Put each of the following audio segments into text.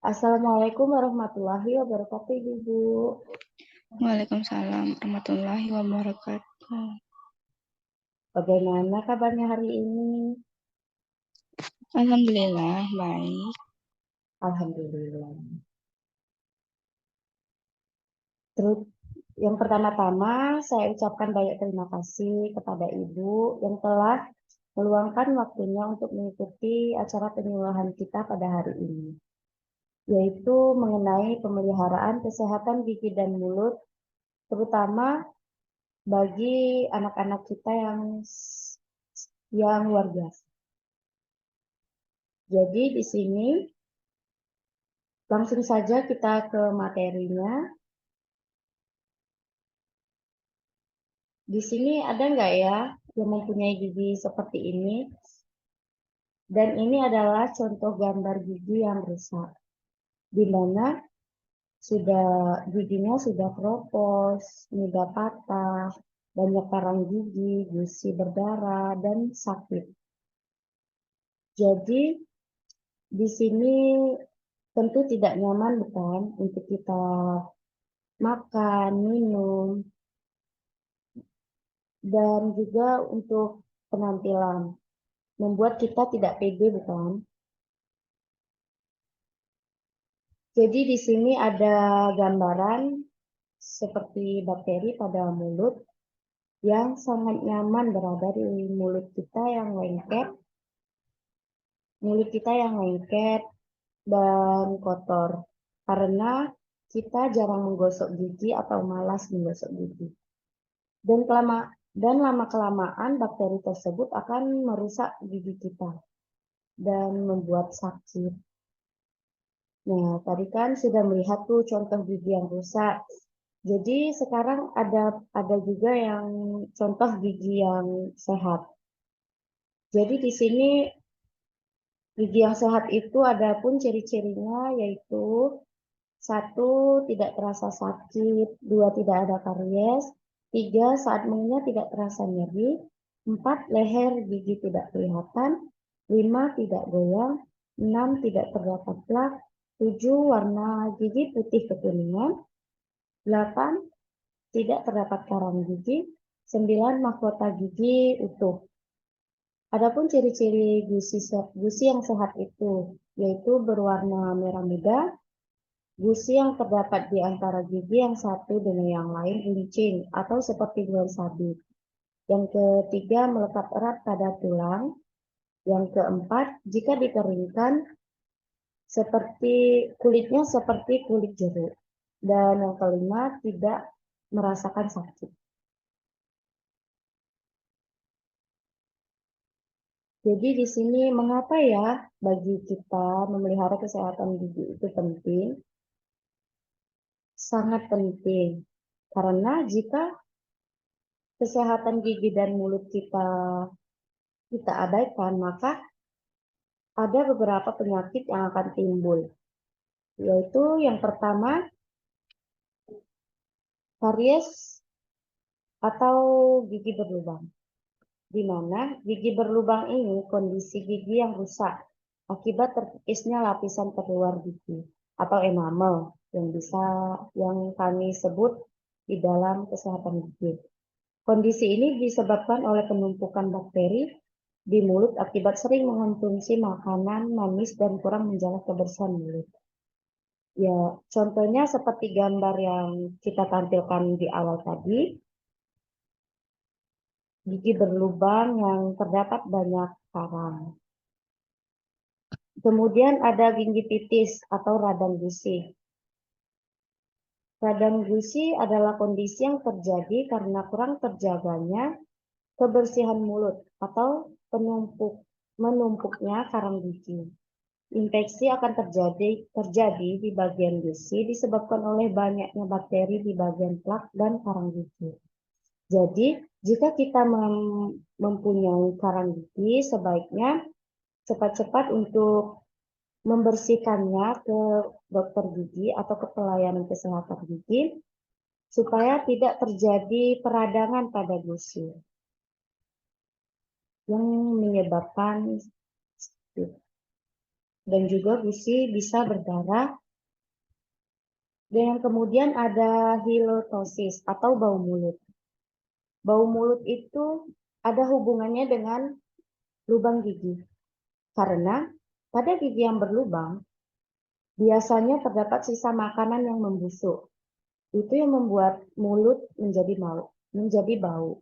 Assalamualaikum warahmatullahi wabarakatuh, Ibu. Waalaikumsalam warahmatullahi wabarakatuh. Bagaimana kabarnya hari ini? Alhamdulillah baik. Alhamdulillah. Terus, yang pertama-tama saya ucapkan banyak terima kasih kepada Ibu yang telah meluangkan waktunya untuk mengikuti acara penyuluhan kita pada hari ini, yaitu mengenai pemeliharaan kesehatan gigi dan mulut, terutama bagi anak-anak kita yang luar biasa. Jadi di sini langsung saja kita ke materinya. Di sini ada nggak ya yang mempunyai gigi seperti ini? Dan ini adalah contoh gambar gigi yang rusak, di mana giginya sudah keropos, mudah patah, banyak karang gigi, gusi berdarah, dan sakit. Jadi di sini tentu tidak nyaman bukan untuk kita makan, minum, dan juga untuk penampilan. Membuat kita tidak pede bukan? Jadi di sini ada gambaran seperti bakteri pada mulut yang sangat nyaman berada di mulut kita yang lengket dan kotor karena kita jarang menggosok gigi atau malas menggosok gigi. Dan lama-kelamaan bakteri tersebut akan merusak gigi kita dan membuat sakit. Nah, tadi kan sudah melihat tuh contoh gigi yang rusak. Jadi sekarang ada juga yang contoh gigi yang sehat. Jadi di sini gigi yang sehat itu ada pun ciri-cirinya yaitu satu tidak terasa sakit, dua tidak ada karies, tiga saat mengunyah tidak terasa nyeri, empat leher gigi tidak kelihatan, lima tidak goyang, enam tidak terdapat plak, tujuh warna gigi putih kekuningan, 8 tidak terdapat karang gigi, 9 mahkota gigi utuh. Adapun ciri-ciri gusi yang sehat itu yaitu berwarna merah muda, gusi yang terdapat di antara gigi yang satu dengan yang lain runcing atau seperti bulan sabit. Yang ketiga melekat erat pada tulang. Yang keempat jika dikeringkan kulitnya seperti kulit jeruk. Dan yang kelima tidak merasakan sakit. Jadi di sini mengapa ya bagi kita memelihara kesehatan gigi itu penting? Sangat penting. Karena jika kesehatan gigi dan mulut kita abaikan, maka ada beberapa penyakit yang akan timbul. Yaitu yang pertama, karies atau gigi berlubang. Di mana gigi berlubang ini kondisi gigi yang rusak akibat terputusnya lapisan terluar gigi atau enamel yang kami sebut di dalam kesehatan gigi. Kondisi ini disebabkan oleh penumpukan bakteri di mulut akibat sering mengonsumsi makanan manis dan kurang menjaga kebersihan mulut. Ya, contohnya seperti gambar yang kita tampilkan di awal tadi, gigi berlubang yang terdapat banyak karang. Kemudian ada gingivitis atau radang gusi. Radang gusi adalah kondisi yang terjadi karena kurang terjaganya kebersihan mulut atau menumpuknya karang gigi. Infeksi akan terjadi di bagian gusi disebabkan oleh banyaknya bakteri di bagian plak dan karang gigi. Jadi, jika kita mempunyai karang gigi, sebaiknya cepat-cepat untuk membersihkannya ke dokter gigi atau ke pelayanan kesehatan gigi supaya tidak terjadi peradangan pada gusi yang menyebabkan sakit. dan juga gusi bisa berdarah. Dan kemudian ada hilotosis atau bau mulut. Bau mulut itu ada hubungannya dengan lubang gigi. Karena pada gigi yang berlubang, biasanya terdapat sisa makanan yang membusuk. Itu yang membuat mulut menjadi bau.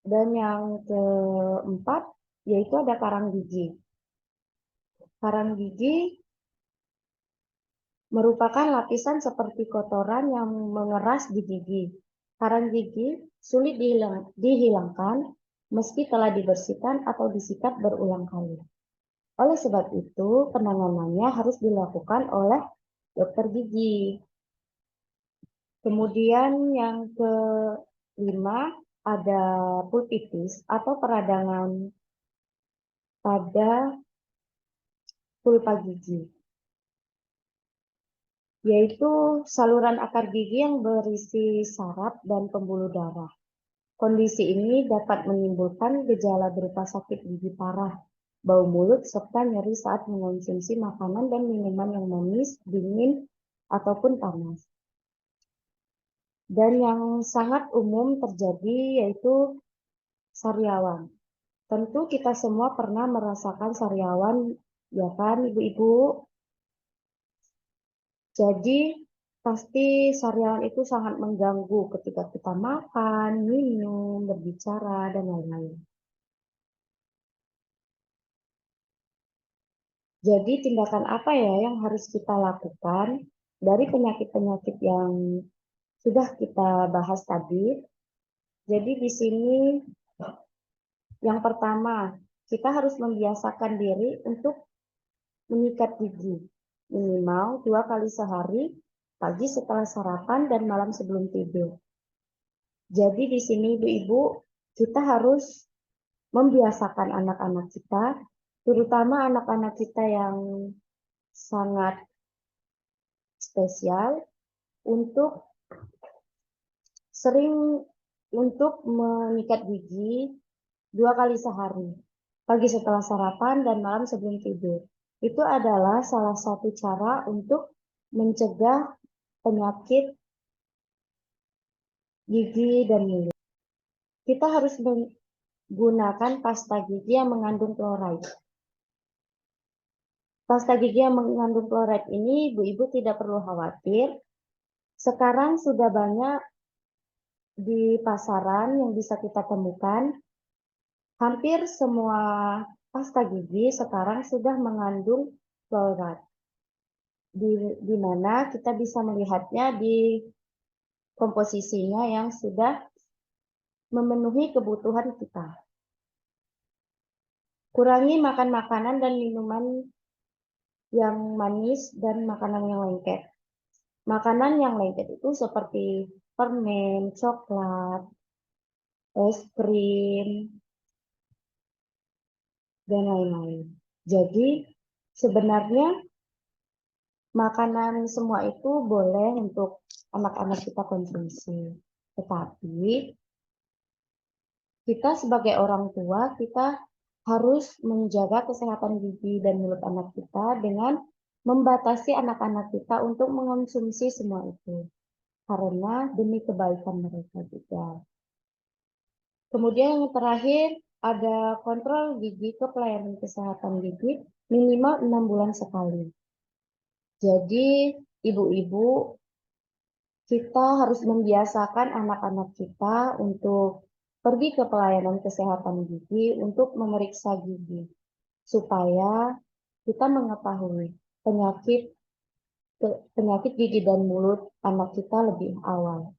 Dan yang keempat, yaitu ada karang gigi. Karang gigi merupakan lapisan seperti kotoran yang mengeras di gigi. Karang gigi sulit dihilangkan meski telah dibersihkan atau disikat berulang kali. Oleh sebab itu, penanganannya harus dilakukan oleh dokter gigi. Kemudian yang kelima, ada pulpitis atau peradangan pada pulpa gigi, yaitu saluran akar gigi yang berisi saraf dan pembuluh darah. Kondisi ini dapat menimbulkan gejala berupa sakit gigi parah, bau mulut, serta nyeri saat mengonsumsi makanan dan minuman yang manis, dingin, ataupun panas. Dan yang sangat umum terjadi yaitu sariawan. Tentu kita semua pernah merasakan sariawan, ya kan ibu-ibu? Jadi pasti sariawan itu sangat mengganggu ketika kita makan, minum, berbicara, dan lain-lain. Jadi tindakan apa ya yang harus kita lakukan dari penyakit-penyakit yang sudah kita bahas tadi? Jadi di sini yang pertama, kita harus membiasakan diri untuk menyikat gigi minimal 2 kali sehari, pagi setelah sarapan dan malam sebelum tidur. Jadi di sini ibu-ibu, kita harus membiasakan anak-anak kita, terutama anak-anak kita yang sangat spesial, untuk sering untuk menyikat gigi 2 kali sehari, pagi setelah sarapan dan malam sebelum tidur. Itu adalah salah satu cara untuk mencegah penyakit gigi dan mulut. Kita harus menggunakan pasta gigi yang mengandung fluoride. Pasta gigi yang mengandung fluoride ini ibu-ibu tidak perlu khawatir. Sekarang sudah banyak di pasaran yang bisa kita temukan. Hampir semua pasta gigi sekarang sudah mengandung fluoride. Di mana kita bisa melihatnya di komposisinya yang sudah memenuhi kebutuhan kita. Kurangi makan makanan dan minuman yang manis dan makanan yang lengket. Makanan yang lengket itu seperti permen, coklat, es krim, dan lain-lain. Jadi sebenarnya makanan semua itu boleh untuk anak-anak kita konsumsi. Tetapi kita sebagai orang tua, kita harus menjaga kesehatan gigi dan mulut anak kita dengan membatasi anak-anak kita untuk mengonsumsi semua itu. Karena demi kebaikan mereka juga. Kemudian yang terakhir, ada kontrol gigi ke pelayanan kesehatan gigi minimal 6 bulan sekali. Jadi, ibu-ibu, kita harus membiasakan anak-anak kita untuk pergi ke pelayanan kesehatan gigi untuk memeriksa gigi, supaya kita mengetahui penyakit gigi dan mulut anak kita lebih awal.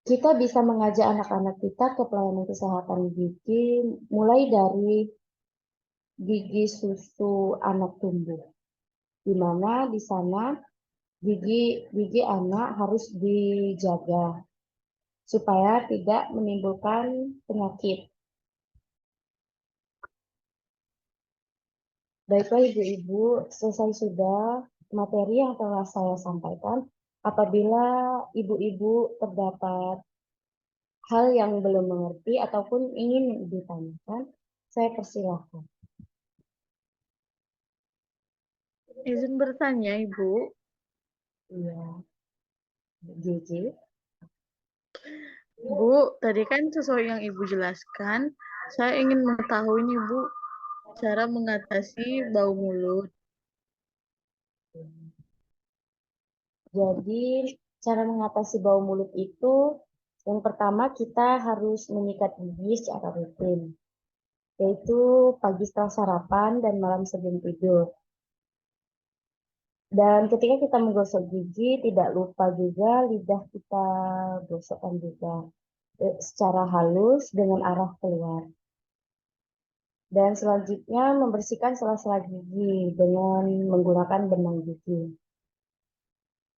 Kita bisa mengajak anak-anak kita ke pelayanan kesehatan gigi mulai dari gigi susu anak tumbuh, di mana di sana gigi anak harus dijaga supaya tidak menimbulkan penyakit. Baiklah ibu-ibu, selesai sudah materi yang telah saya sampaikan. Apabila ibu-ibu terdapat hal yang belum mengerti ataupun ingin ditanyakan, Saya persilahkan. Izin bertanya, Ibu. Iya, JJ. Bu, tadi kan sesuai yang Ibu jelaskan, saya ingin mengetahui nih, Bu, cara mengatasi bau mulut. Jadi, cara mengatasi bau mulut itu, yang pertama kita harus menyikat gigi secara rutin, yaitu pagi setelah sarapan dan malam sebelum tidur. Dan ketika kita menggosok gigi, tidak lupa juga lidah kita gosokkan juga secara halus dengan arah keluar. Dan selanjutnya membersihkan sela-sela gigi dengan menggunakan benang gigi.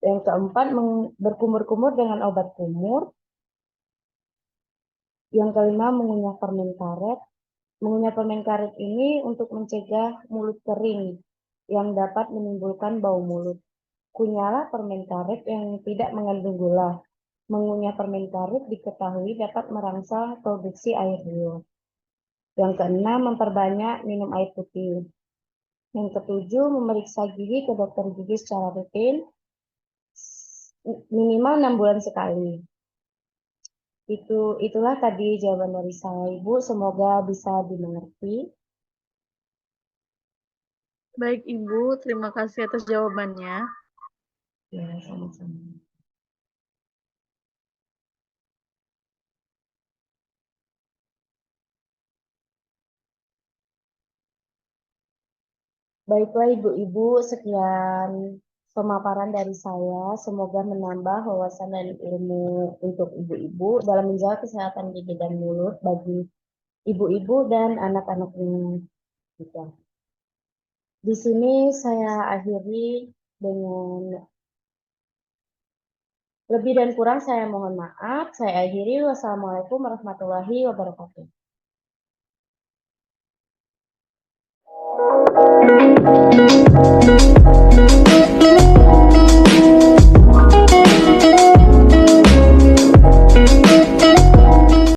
Yang keempat, berkumur-kumur dengan obat kumur. Yang kelima, mengunyah permen karet. Mengunyah permen karet ini untuk mencegah mulut kering yang dapat menimbulkan bau mulut. Kunyahlah permen karet yang tidak mengandung gula. Mengunyah permen karet diketahui dapat merangsang produksi air liur. Yang keenam, memperbanyak minum air putih. Yang ketujuh, memeriksa gigi ke dokter gigi secara rutin, minimal 6 bulan sekali. Itulah tadi jawaban dari saya, Ibu. Semoga bisa dimengerti. Baik, Ibu. Terima kasih atas jawabannya. Ya, sama-sama. Baiklah Ibu-Ibu, sekian pemaparan dari saya. Semoga menambah wawasan dan ilmu untuk Ibu-Ibu dalam menjaga kesehatan gigi dan mulut bagi Ibu-Ibu dan anak-anaknya juga. Di sini saya akhiri dengan lebih dan kurang saya mohon maaf. Saya akhiri. Wassalamualaikum warahmatullahi wabarakatuh.